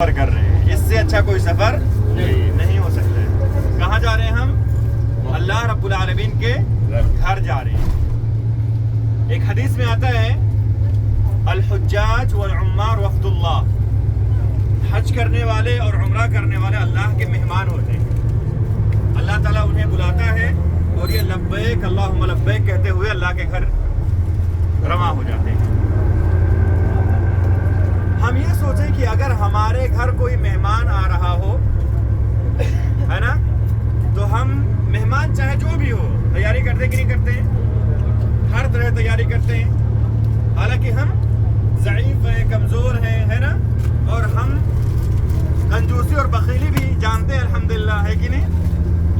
کر رہے ہیں، اس سے اچھا کوئی سفر نہیں ہو سکتا ہے۔ کہاں جا رہے ہیں ہم؟ اللہ رب العالمین کے گھر جا رہے ہیں۔ ایک حدیث میں آتا ہے الحجاج والعمار وفد اللہ، حج کرنے والے اور عمرہ کرنے والے اللہ کے مہمان ہوتے ہیں۔ اللہ تعالیٰ انہیں بلاتا ہے اور یہ لبیک اللہم لبیک کہتے ہوئے اللہ کے گھر رواں ہو جاتے ہیں۔ ہم یہ سوچیں کہ اگر ہمارے گھر کوئی مہمان آ رہا ہو، ہے نا، تو ہم مہمان چاہے جو بھی ہو تیاری کرتے کہ نہیں کرتے ہیں؟ ہر طرح تیاری کرتے ہیں، حالانکہ ہم ضعیف ہیں، کمزور ہیں، ہے نا، اور ہم کنجوسی اور بخیلی بھی جانتے ہیں الحمدللہ، ہے کہ نہیں؟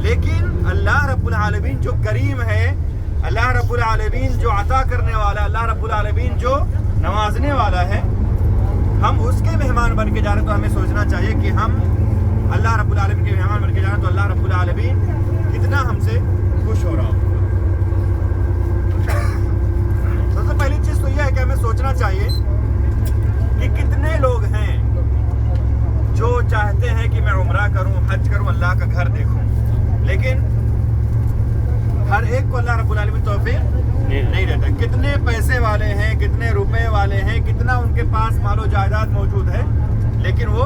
لیکن اللہ رب العالمین جو کریم ہے، اللہ رب العالمین جو عطا کرنے والا، اللہ رب العالمین جو نوازنے والا ہے، ہم اس کے مہمان بن کے جا رہے ہیں، تو ہمیں سوچنا چاہیے کہ ہم اللہ رب العالمین کے مہمان بن کے جا رہے ہیں، تو اللہ رب العالمین کتنا ہم سے خوش ہو رہا ہوگا۔ سب سے پہلی چیز تو یہ ہے کہ ہمیں سوچنا چاہیے کہ کتنے لوگ ہیں جو چاہتے ہیں کہ میں عمرہ کروں، حج کروں، اللہ کا گھر دیکھوں، لیکن ہر ایک کو اللہ رب العالمین توفیق نہیں دیتا۔ کتنے پیسے والے ہیں، کتنے روپے والے ہیں، کتنا ان کے پاس مال و جائیداد موجود ہے، لیکن وہ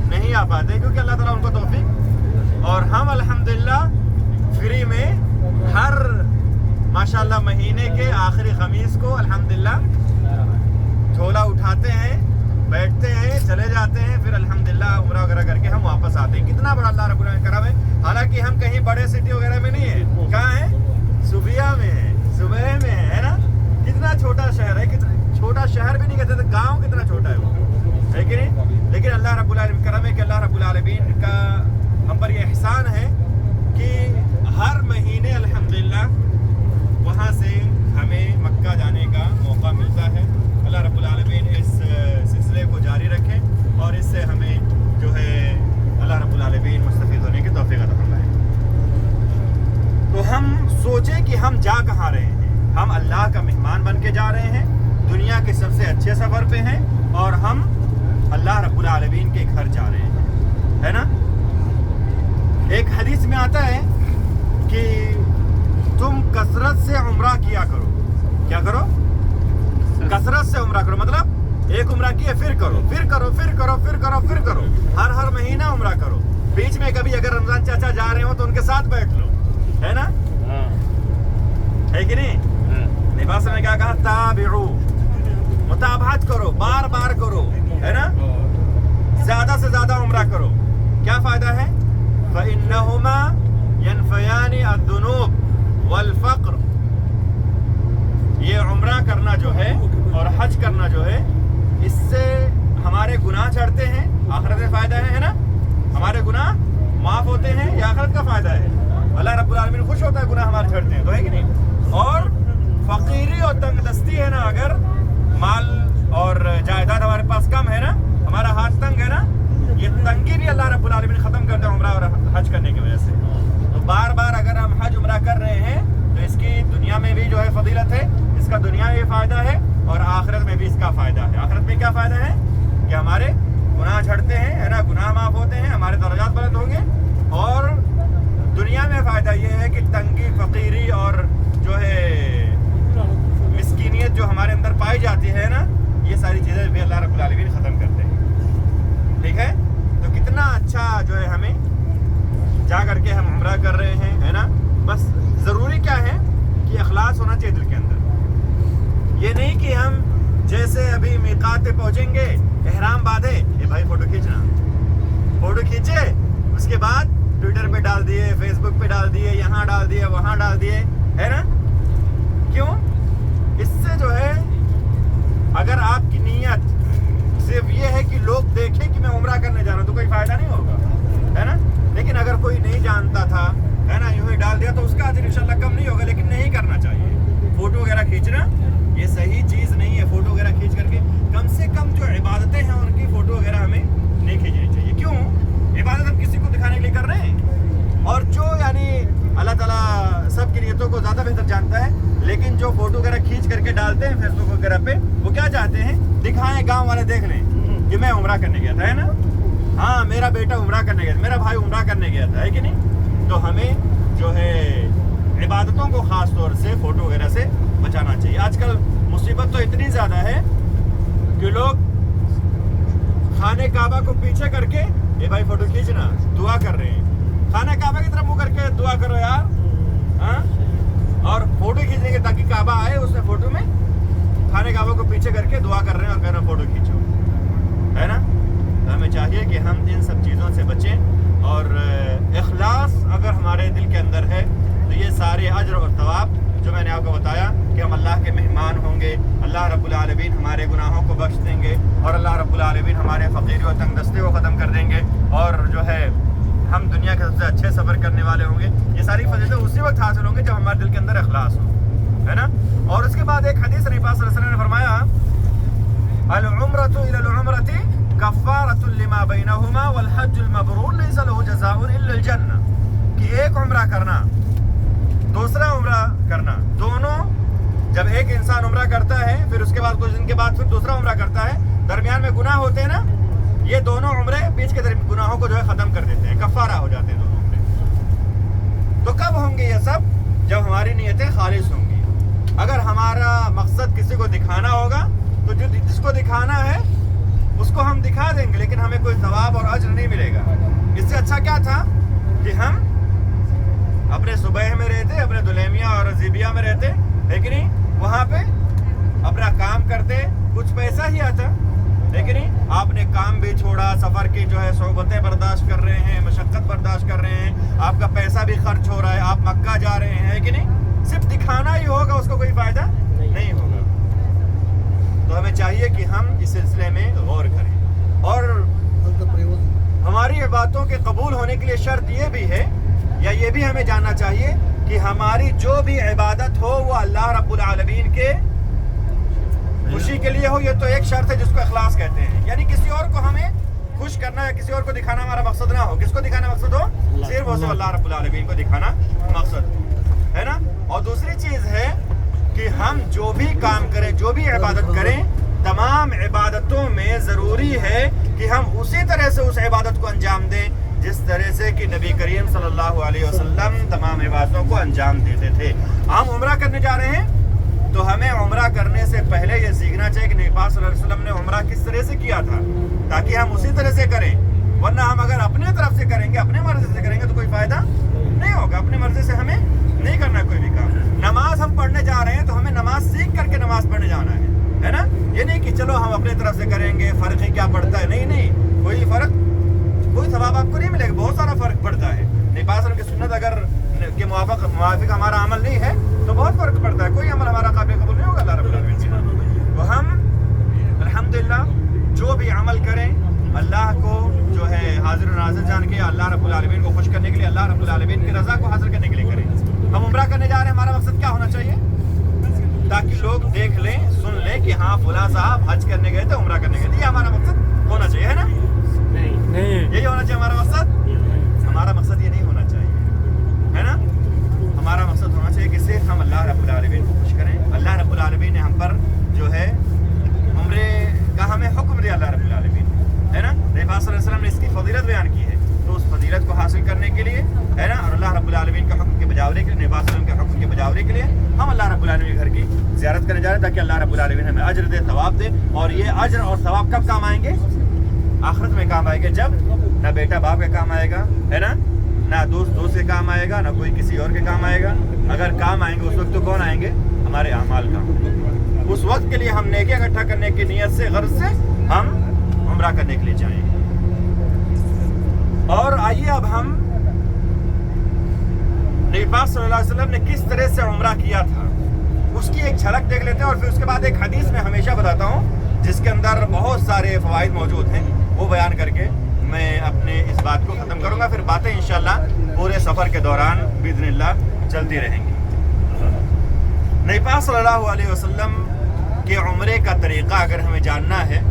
نہیں آ پاتے کیونکہ اللہ تعالیٰ ان کو توفیق، اور ہم الحمدللہ فری میں ہر ماشاءاللہ مہینے کے آخری خمیس کو الحمدللہ جھولا اٹھاتے ہیں، بیٹھتے ہیں، چلے جاتے ہیں، پھر الحمدللہ عمرہ وغیرہ کر کے ہم واپس آتے ہیں۔ کتنا بڑا اللہ رب العالمین کرم ہے، حالانکہ ہم کہیں بڑے سٹی وغیرہ میں نہیں ہیں، کہاں ہیں؟ صوبیہ میں ہے، صوبے میں ہے نا، کتنا چھوٹا شہر ہے، کتنا چھوٹا شہر بھی نہیں کہتے تھے، گاؤں کتنا چھوٹا ہے وہ، ہے کہ نہیں؟ لیکن اللہ رب العالمین کرم ہے کہ اللہ رب العالمین کا ہم پر یہ احسان ہے کہ ہر مہینے الحمدللہ وہاں سے ہمیں مکہ جانے کا موقع ملتا ہے۔ اللہ رب العالمین اس سلسلے کو جاری رکھے اور اس سے ہمیں جو ہے اللہ رب العالمین مستفید ہونے کی توفیق عطا فرمائے۔ تو ہم سوچیں کہ ہم جا کہاں رہے ہیں؟ ہم اللہ کا مہمان بن کے جا رہے ہیں، دنیا کے سب سے اچھے سفر پہ ہیں، اور ہم اللہ رب العالمین کے گھر جا رہے ہیں، ہے نا۔ ایک حدیث میں آتا ہے کہ تم کثرت سے عمرہ کیا کرو۔ کیا کرو؟ کثرت سے عمرہ کرو، مطلب ایک عمرہ کیے پھر کرو، پھر کرو، پھر کرو، پھر کرو، پھر کرو، ہر مہینہ عمرہ کرو۔ بیچ میں کبھی اگر رمضان چاچا جا رہے ہو تو ان کے ساتھ بیٹھ لو، ہے نا، ہے کہ نہیں؟ لباس میں کیا کہا؟ تابعو، متابعت کرو، بار بار کرو، ہے نا، زیادہ سے زیادہ عمرہ کرو۔ کیا فائدہ ہے؟ فَإِنَّهُمَا يَنْفَيَانِ الذُّنُوبَ وَالْفَقْرَ، یہ عمرہ کرنا جو ہے اور حج کرنا جو ہے، اس سے ہمارے گناہ جھڑتے ہیں، آخرت میں فائدہ ہے نا، ہمارے گناہ معاف ہوتے ہیں، یہ آخرت کا فائدہ ہے۔ اللہ رب العالمین خوش ہوتا ہے گناہ ہمارے جھڑتے ہیں، تو ہے کہ نہیں؟ اور فقیری اور تنگ دستی ہے نا، اگر مال اور جائیداد ہمارے پاس کم ہے نا، ہمارا ہاتھ تنگ ہے نا، یہ تنگی بھی اللہ رب العالمین ختم کرتے ہیں عمرہ اور حج کرنے کی وجہ سے۔ تو بار بار اگر ہم حج عمرہ کر رہے ہیں تو اس کی دنیا میں بھی جو ہے فضیلت ہے، اس کا دنیا میں بھی فائدہ ہے، اور آخرت میں بھی اس کا فائدہ ہے۔ آخرت میں کیا فائدہ ہے؟ کہ ہمارے گناہ جھڑتے ہیں، ہے نا، گناہ معاف ہوتے ہیں، ہمارے درجات بلند ہوں گے، اور دنیا میں فائدہ یہ ہے کہ تنگی، فقیری اور جو ہے مسکینیت جو ہمارے اندر پائی جاتی ہے نا، یہ ساری چیزیں بھی اللہ رب العالمین ختم کرتے ہیں۔ ٹھیک ہے، تو کتنا اچھا جو ہے ہمیں جا کر کے ہم عمرہ کر رہے ہیں، ہے نا۔ بس ضروری کیا ہے کہ اخلاص ہونا چاہیے دل کے اندر، یہ نہیں کہ ہم جیسے ابھی میقات پہ پہنچیں گے، احرام باندھے، یہ بھائی فوٹو کھینچنا، فوٹو کھینچے، اس کے بعد ٹویٹر پہ ڈال دیے، فیس بک پہ ڈال دیے، یہاں ڈال دیے، وہاں ڈال دیے، ہے نا۔ کیوں؟ اس سے جو ہے اگر آپ کی نیت صرف یہ ہے کہ لوگ دیکھیں کہ میں عمرہ کرنے جا رہا ہوں تو کوئی فائدہ نہیں ہوگا، ہے نا۔ لیکن اگر کوئی نہیں جانتا تھا، ہے نا، یوں ہی ڈال دیا تو اس کا اجر انشاءاللہ کم نہیں ہوگا، لیکن نہیں کرنا چاہیے۔ فوٹو وغیرہ کھینچنا یہ صحیح چیز نہیں ہے، فوٹو وغیرہ کھینچ کر کے کم سے کم جو عبادتیں ہیں ان کی فوٹو وغیرہ ہمیں نہیں کھینچنی چاہیے۔ کیوں؟ عبادت ہم کسی کو دکھانے کے لیے کر رہے ہیں، اور جو یعنی اللہ تعالیٰ سب کی نیتوں کو زیادہ بہتر جانتا ہے، لیکن جو فوٹو وغیرہ کھینچ کر کے ڈالتے ہیں فیس بک وغیرہ پہ، وہ کیا چاہتے ہیں؟ دکھائیں، گاؤں والے دیکھ لیں کہ میں عمرہ کرنے گیا تھا، ہے نا۔ بیٹا عمرہ کرنے گیا تھا, میرا بھائی عمرہ کرنے گیا تھا, ہے کہ نہیں؟ تو ہمیں جو ہے عبادتوں کو خاص طور سے فوٹو وغیرہ سے بچانا چاہیے. آج کل مصیبت تو اتنی زیادہ ہے کہ لوگ خانہ کعبہ کو پیچھے کر کے اے بھائی فوٹو کھینچنا, دعا کر رہے ہیں. خانہ کعبہ کی طرف منہ کر کے دعا کرو یار, ہاں, اور فوٹو کھینچیں گے تاکہ کعبہ آئے, اس میں فوٹو میں خانہ کعبہ کو پیچھے کر کے دعا کر رہے ہیں اور کہہ رہے ہیں فوٹو کھینچو, ہے نا؟ تو ہمیں چاہیے کہ ہم ان سب چیزوں سے بچیں, اور اخلاص اگر ہمارے دل کے اندر ہے تو یہ سارے اجر اور ثواب جو میں نے آپ کو بتایا کہ ہم اللہ کے مہمان ہوں گے, اللہ رب العالمین ہمارے گناہوں کو بخش دیں گے, اور اللہ رب العالمین ہمارے فقیری و تنگ دستے کو ختم کر دیں گے, اور جو ہے ہم دنیا کے سب سے اچھے سفر کرنے والے ہوں گے. یہ ساری فضیلتیں اسی وقت حاصل ہوں گے جب ہمارے دل کے اندر اخلاص ہو, ہے نا؟ اور اس کے بعد ایک حدیث نبی پاک صلی اللہ علیہ وسلم نے فرمایا العمرۃ الی العمرۃ کفارۃ لما بینہما والحج المبرور لیس له جزاء الا الجنہ, کہ ایک عمرہ کرنا دوسرا عمرہ کرنا, دونوں جب ایک انسان عمرہ کرتا ہے پھر اس کے بعد کچھ دن کے بعد پھر دوسرا عمرہ کرتا ہے, درمیان میں گناہ ہوتے ہیں نا, یہ دونوں عمرے بیچ کے گناہوں کو جو ہے ختم کر دیتے ہیں, کفارہ ہو جاتے ہیں دونوں عمرے. تو کب ہوں گے یہ سب؟ جب ہماری نیتیں خالص ہوں گی. اگر ہمارا مقصد کسی کو دکھانا ہوگا تو جس کو دکھانا ہے اس کو ہم دکھا دیں گے, لیکن ہمیں کوئی ثواب اور اجر نہیں ملے گا. اس سے اچھا کیا تھا کہ ہم اپنے صبح میں رہتے, اپنے دلیمیہ اور زیبیہ میں رہتے, لیکن وہاں پہ اپنا کام کرتے, کچھ پیسہ ہی آتا, لیکن آپ نے کام بھی چھوڑا, سفر کی جو ہے صحبتیں برداشت کر رہے ہیں, مشقت برداشت کر رہے ہیں, آپ کا پیسہ بھی خرچ ہو رہا ہے, آپ مکہ جا رہے ہیں, کہ نہیں؟ صرف دکھانا ہی ہوگا, اس کو کوئی فائدہ نہیں ہوگا. تو ہمیں چاہیے کہ ہم اس سلسلے میں غور کریں, اور ہماری عبادتوں کے قبول ہونے کے لیے شرط یہ بھی ہے, یا یہ بھی ہمیں جاننا چاہیے کہ ہماری جو بھی عبادت ہو وہ اللہ رب العالمین کے خوشی کے لیے ہو. یہ تو ایک شرط ہے جس کو اخلاص کہتے ہیں, یعنی کسی اور کو ہمیں خوش کرنا یا کسی اور کو دکھانا ہمارا مقصد نہ ہو. کس کو دکھانا مقصد ہو؟ صرف اور صرف اللہ رب العالمین کو دکھانا مقصد ہے نا. اور دوسری چیز ہے کہ ہم جو بھی کام کریں, جو بھی عبادت کریں, تمام عبادتوں میں ضروری ہے کہ ہم اسی طرح سے اس عبادت کو انجام دیں جس طرح سے کہ نبی کریم صلی اللہ علیہ وسلم تمام عبادتوں کو انجام دیتے تھے. ہم عمرہ کرنے جا رہے ہیں تو ہمیں عمرہ کرنے سے پہلے یہ سیکھنا چاہیے کہ نبی پاک صلی اللہ علیہ وسلم نے عمرہ کس طرح سے کیا تھا, تاکہ ہم اسی طرح سے کریں. ورنہ ہم اگر اپنے طرف سے کریں گے, اپنے مرضی سے کریں گے تو کوئی فائدہ نہیں ہوگا. اپنی مرضی سے ہمیں نہیں کرنا کوئی بھی کام. نماز ہم پڑھنے جا رہے ہیں تو ہمیں نماز سیکھ کر کے نماز پڑھنے جانا ہے نا. یہ نہیں کہ چلو ہم اپنے طرف سے کریں گے, فرق ہی کیا پڑتا ہے. نہیں, کوئی فرق, کوئی ثواب آپ کو نہیں ملے گا, بہت سارا فرق پڑتا ہے. نبی پاک صلی اللہ علیہ وسلم کی سنت اگر کے موافق ہمارا عمل نہیں ہے تو بہت فرق پڑتا ہے. کوئی عمل ہمارا قابل قبول نہیں ہوگا اللہ رب العالمین سے. تو ہم الحمدللہ جو بھی عمل کریں اللہ کو جو ہے حاضر و ناظر جان کے, اللہ رب العالمین کو خوش کرنے کے لیے, اللہ رب العالمین کی رضا کو حاصل کرنے کے لیے کریں. ہم عمرہ کرنے جا رہے ہیں, ہمارا مقصد کیا ہونا چاہیے؟ تاکہ لوگ دیکھ لیں, سن لیں کہ ہاں فلاں صاحب حج کرنے گئے تھے, عمرہ کرنے گئے تھے. یہ ہمارا مقصد ہونا چاہیے, ہے نا؟ یہی ہونا چاہیے ہمارا مقصد. ہمارا مقصد یہ نہیں ہونا چاہیے, ہے نا. ہمارا مقصد ہونا چاہیے کہ صرف ہم اللہ رب العالمین کو خوش کریں. اللہ رب العالمین نے ہم پر جو ہے عمرے کا ہمیں حکم دیا, اللہ رب العالمین, ہے نا. نبی پاک صلی اللہ علیہ وسلم نے اس کی فضیلت بیان کی ہے, تو اس فضیلت کو حاصل کرنے کے لیے, ہے نا, اور اللہ رب العالمین کے حکم کے بجاورے کے لیے, نبی پاک صلی اللہ علیہ وسلم کے حکم کے بجاورے کے لیے ہم اللہ رب العالمین کے گھر کی زیارت کرنے جا رہے ہیں, تاکہ اللہ رب العالمین ہمیں اجر دے, ثواب دے. اور یہ اجر اور ثواب کب کام آئیں گے؟ آخرت میں کام آئے گا, جب نہ بیٹا باپ کے کام آئے گا, ہے نا, نہ دوست کے کام آئے گا, نہ کوئی کسی اور کے کام آئے گا. اگر کام آئیں گے اس وقت تو کون آئیں گے؟ ہمارے اعمال کا. اس وقت کے لیے ہم نیکیاں اکٹھا کرنے کی نیت سے, غرض سے ہم عمرہ کرنے کے لیے جائیں گے. اور آئیے اب ہم نبی پاک صلی اللہ علیہ وسلم نے کس طرح سے عمرہ کیا تھا اس کی ایک جھلک دیکھ لیتے ہیں, اور پھر اس کے بعد ایک حدیث میں ہمیشہ بتاتا ہوں جس کے اندر بہت سارے فوائد موجود ہیں, وہ بیان کر کے میں اپنے اس بات کو ختم کروں گا. پھر باتیں انشاءاللہ پورے سفر کے دوران باذن اللہ چلتی رہیں گی. نبی پاک صلی اللہ علیہ وسلم کے عمرے کا طریقہ اگر ہمیں جاننا ہے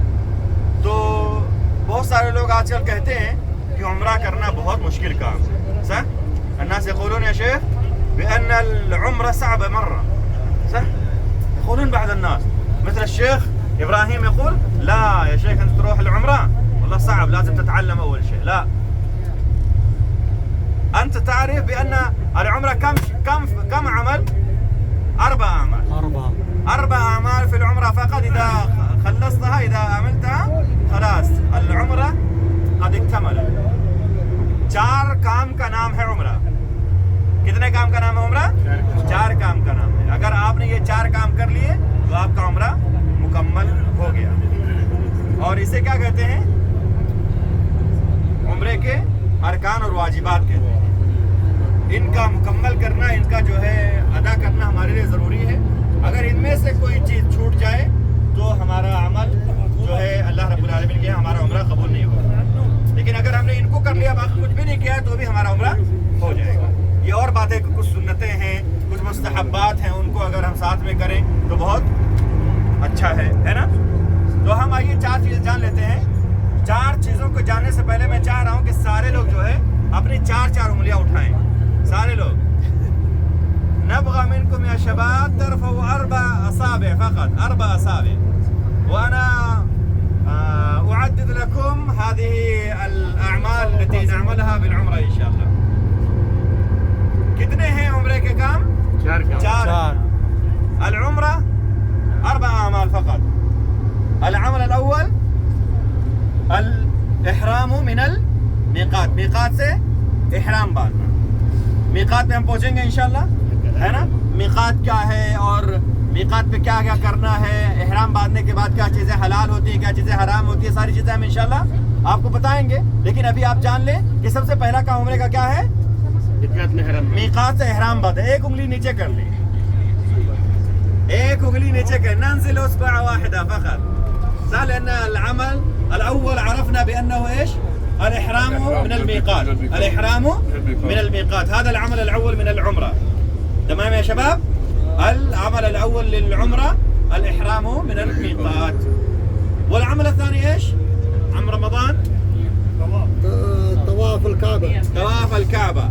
تو بہت سارے لوگ آج کل کہتے ہیں کہ عمرہ کرنا بہت مشکل کام ہے. صح؟ الناس يقولون يا شيخ بأن العمرة صعبة مرة. صح؟ يقولون بعض الناس مثل الشيخ إبراهيم يقول لا يا شيخ أنت تروح العمرة والله صعب لازم تتعلم أول شيء. لا، أنت تعرف بأن العمرة كم عمل؟ 4 أعمال. 4 أعمال في العمرة فقط. إذا خلصتها، إذا عملتها، خلاص العمرة قد اكتملت. 4 کام کا نام ہے عمرہ. کتنے کام کا نام ہے عمرہ؟ 4 کام کا نام ہے. اگر آپ نے یہ 4 کام کر لیے تو آپ کا عمرہ مکمل ہو گیا. اور اسے کیا کہتے ہیں؟ عمرے کے ارکان اور واجبات کہتے ہیں. ان کا مکمل کرنا، ان کا جو ہے ادا کرنا ہمارے لیے ضروری ہے. اگر ان میں سے کوئی چیز چھوٹ جائے تو ہمارا عمل جو ہے اللہ رب العالمین کے ہمارا عمرہ قبول نہیں ہوگا. لیکن اگر ہم نے ان کو کر لیا، باقی کچھ بھی نہیں کیا تو بھی ہمارا عمرہ ہو جائے گا. یہ اور بات ہے کہ کچھ سنتیں ہیں، کچھ مستحبات ہیں، ان کو اگر ہم ساتھ میں کریں تو بہت اچھا ہے نا. تو ہم آئیے 4 چیزیں جان لیتے ہیں. 4 چیزوں کو جاننے سے پہلے میں چاہ رہا ہوں کہ سارے لوگ جو ہے اپنی 4 انگلیاں اٹھائیں. سارے لوگ. نبغى منكم يا شباب ترفعوا 4 أصابع فقط، 4 أصابع. وأنا أعدد لكم هذه الأعمال التي نعملها بالعمرة إن شاء الله. کتنے ہیں عمرے کے کام؟ 4. العمرة 4 أعمال فقط. العمل الأول الإحرام من الميقات. میقات سے احرام باندھنا. میقات پہ ہم پہنچیں گے انشاءاللہ، ہے نا. میقات کیا ہے اور میقات پہ کیا کیا کرنا ہے، احرام باندھنے کے بعد کیا چیزیں حلال ہوتی ہیں، کیا چیزیں حرام ہوتی ہیں، ساری چیزیں ہم انشاءاللہ آپ کو بتائیں گے. لیکن ابھی آپ جان لیں کہ سب سے پہلا کام عمرے کا کیا ہے؟ میقات سے احرام باندھنا. 1 انگلی نیچے کر لیں، 1 انگلی نیچے کر. ننزل اصبع واحدة فقط. لأن العمل الأول عرفنا بأنه إيش؟ الإحرام من الميقات. الإحرام من الميقات. هذا العمل الأول من العمرة. تمام يا شباب؟ العمل الأول للعمرة الإحرام من الميقات. والعمل الثاني إيش؟ عم رمضان؟ طواف الكعبة. طواف الكعبة.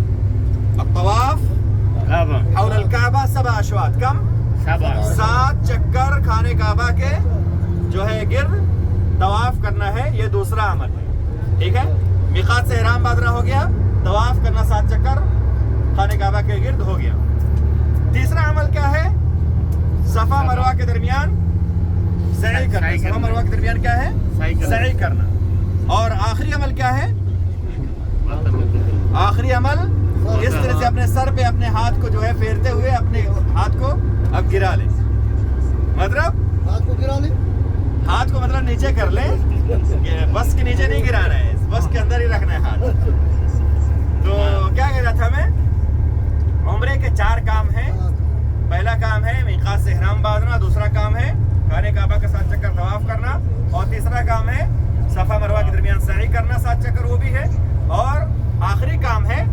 الطواف حول الكعبة 7 أشواط. كم؟ 7 چکر خانے کعبہ کے جو ہے گرد طواف کرنا ہے. یہ دوسرا عمل ہے. ٹھیک ہے. میقات سے احرام باندھنا ہو گیا، طواف کرنا 7 چکر خانے کعبہ کے گرد ہو گیا. تیسرا عمل کیا ہے؟ صفا مروہ کے درمیان سعی کرنا. صفا مروہ کے درمیان کیا ہے؟ سعی کرنا. اور آخری عمل کیا ہے؟ آخری عمل اس طرح سے اپنے سر پہ اپنے ہاتھ کو جو ہے پھیرتے ہوئے اپنے ہاتھ کو اب گرا لیں. مطلب ہاتھ کو گرا لیں، ہاتھ کو مطلب نیچے کر لیں. بس کے نیچے نہیں گرانا ہے، بس کے اندر ہی رکھنا ہے ہاتھ. تو کیا کہہ رہا تھا میں؟ عمرے کے 4 کام ہیں. پہلا کام ہے میقات سے احرام باندھنا، دوسرا کام ہے خانے کعبہ کا 7 چکر طواف کرنا، اور تیسرا کام ہے صفا مروہ کے درمیان سعی کرنا 7 چکر، وہ بھی ہے. اور آخری کام ہے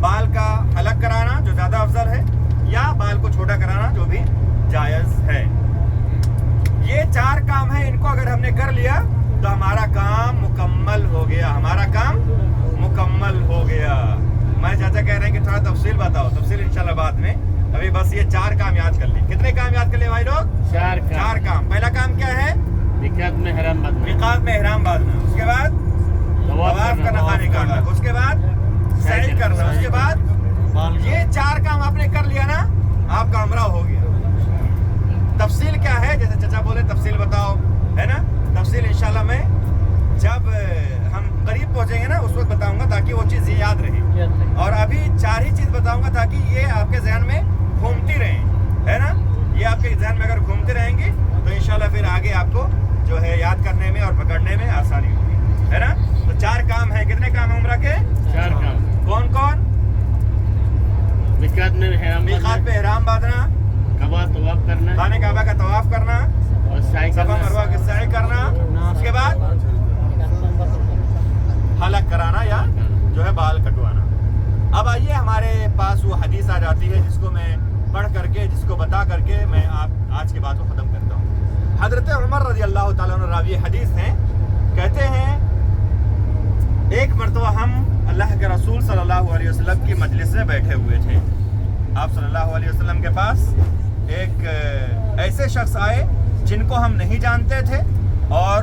بال کا حلق کرانا، جو زیادہ افضل ہے، یا بال کو چھوٹا کرانا، جو بھی جائز ہے. یہ 4 کام ہیں. ان کو اگر ہم نے کر لیا تو ہمارا کام مکمل ہو گیا. ہمارا کام مکمل ہو گیا. میں چاچا کہہ رہے ہیں کہ تھوڑا تفصیل بتاؤ. تفصیل انشاءاللہ بعد میں. ابھی بس یہ 4 کام یاد کر لیں. کتنے کام یاد کر لیں بھائی لوگ؟ 4 کام. پہلا کام کیا ہے؟ میقات میں احرام باندھنا. میقات میں احرام باندھنا. اس کے بعد طواف کرنا خانے کعبہ. اس کے بعد سعی کرنا. اس کے بعد یہ 4 کام آپ نے کر لیا نا، آپ کا عمرہ ہو گیا. تفصیل کیا ہے؟ جیسے چچا بولے تفصیل بتاؤ، ہے نا. تفصیل انشاءاللہ میں جب ہم قریب پہنچیں گے نا اس وقت بتاؤں گا، تاکہ وہ چیز یاد رہے. اور ابھی 4 ہی چیز بتاؤں گا تاکہ یہ آپ کے ذہن میں گھومتی رہیں، ہے نا. یہ آپ کے ذہن میں اگر گھومتے رہیں گی تو انشاءاللہ پھر آگے آپ کو جو ہے یاد کرنے میں اور پکڑنے میں آسانی ہوگی، ہے نا. تو 4 کام ہیں. کتنے کام ہیں عمرہ کے؟ 4 کام. کون کون؟ میقات میں احرام میقات پہ احرام باندھنا، کعبہ طواف کرنا، خانے کعبہ کا طواف کرنا، اور سعی صفا کرنا. مروہ کی سعی کرنا. اس کے بعد حلق کرانا یا جو ہے بال کٹوانا. اب آئیے ہمارے پاس وہ حدیث آ جاتی ہے جس کو میں پڑھ کر کے، جس کو بتا کر کے میں آج کی بات کو ختم کرتا ہوں. حضرت عمر رضی اللہ تعالیٰ عنہ راوی حدیث ہیں. کہتے ہیں ایک مرتبہ ہم اللہ کے رسول صلی اللہ علیہ وسلم کی مجلس میں بیٹھے ہوئے تھے. آپ صلی اللہ علیہ وسلم کے پاس ایک ایسے شخص آئے جن کو ہم نہیں جانتے تھے، اور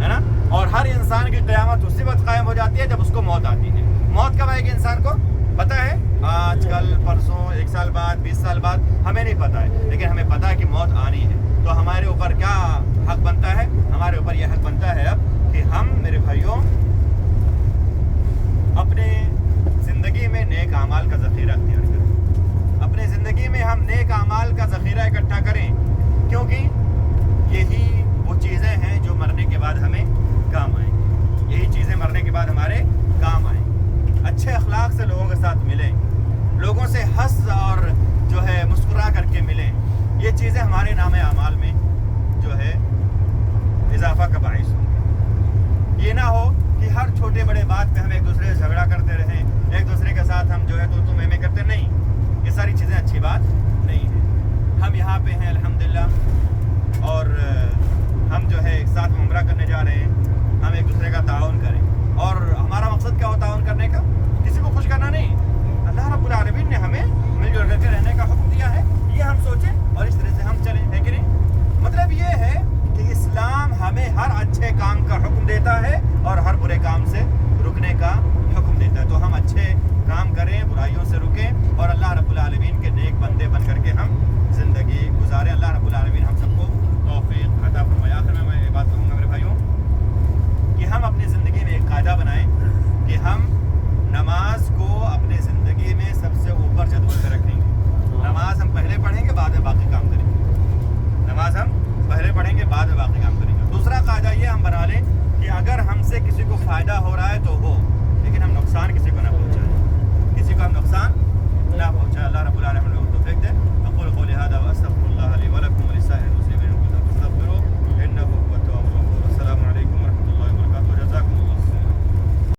ہے نا. اور ہر انسان کی قیامت اسی وقت قائم ہو جاتی ہے جب اس کو موت آتی ہے. موت کب آئے گی انسان کو پتہ ہے؟ آج کل پرسوں 1 سال بعد 20 سال بعد ہمیں نہیں پتہ ہے, لیکن ہمیں پتہ ہے کہ موت آنی ہے. تو ہمارے اوپر کیا حق بنتا ہے؟ ہمارے اوپر یہ حق بنتا ہے اب کہ ہم میرے بھائیوں اپنے زندگی میں نیک اعمال کا ذخیرہ اختیار کریں. اپنے زندگی میں ہم نیک اعمال کا ذخیرہ اکٹھا کریں, کیونکہ یہی وہ چیزیں ہیں جو مرنے کے بعد ہمیں کام آئیں گی. یہی چیزیں مرنے کے بعد ہمارے کام آئیں گی. اچھے اخلاق سے لوگوں کے ساتھ ملیں, لوگوں سے ہنس اور جو ہے مسکرا کر کے ملیں. یہ چیزیں ہمارے نام اعمال میں جو ہے اضافہ کا باعث ہوں. یہ نہ ہو کہ ہر چھوٹے بڑے بات پہ ہم ایک دوسرے سے جھگڑا کرتے رہیں, ایک دوسرے کے ساتھ ہم جو ہے تو میں کرتے نہیں. یہ ساری چیزیں اچھی بات نہیں ہے. ہم یہاں پہ ہیں الحمدللہ, اور ہم جو ہے ایک ساتھ عمرہ کرنے جا رہے ہیں. ہم ایک دوسرے کا تعاون کریں, اور ہمارا مقصد کیا ہو تعاون کرنے کا؟ کسی کو خوش کرنا نہیں. اللہ رب العالمین نے ہمیں مل جل کر کے رہنے کا حکم دیا ہے, یہ ہم سوچیں اور اس طرح سے ہم چلیں, ہے کہ نہیں؟ مطلب یہ ہے کہ اسلام ہمیں ہر اچھے کام کا حکم دیتا ہے اور ہر برے کام سے رکنے کا حکم دیتا ہے. تو ہم اچھے کام کریں, برائیوں سے رکیں, اور اللہ رب العالمین کے نیک بندے بن کر کے ہم زندگی گزاریں. اللہ رب العالمین ہم سب کو توفیق عطا فرمائے. آخر میں یہ بات کہوں گا میرے بھائیوں کہ ہم اپنی زندگی میں ایک قاعدہ بنائیں کہ ہم نماز کو اپنے زندگی میں سب سے اوپر جدول میں رکھیں گے. نماز ہم پہلے پڑھیں گے, بعد میں باقی کام کریں گے. نماز ہم پہلے پڑھیں گے, بعد میں باقی کام کریں گے. دوسرا قاعدہ یہ ہم بنا لیں کہ اگر ہم سے کسی کو فائدہ ہو رہا ہے تو ہو, لیکن ہم نقصان کسی کو نہ پہنچائیں, کسی کو ہم نقصان نہ پہنچائیں. اللہ رب العالمین ہمیں توفیق دے. اقول قولی ھذا واستغفر اللہ لی ولکم ولسائر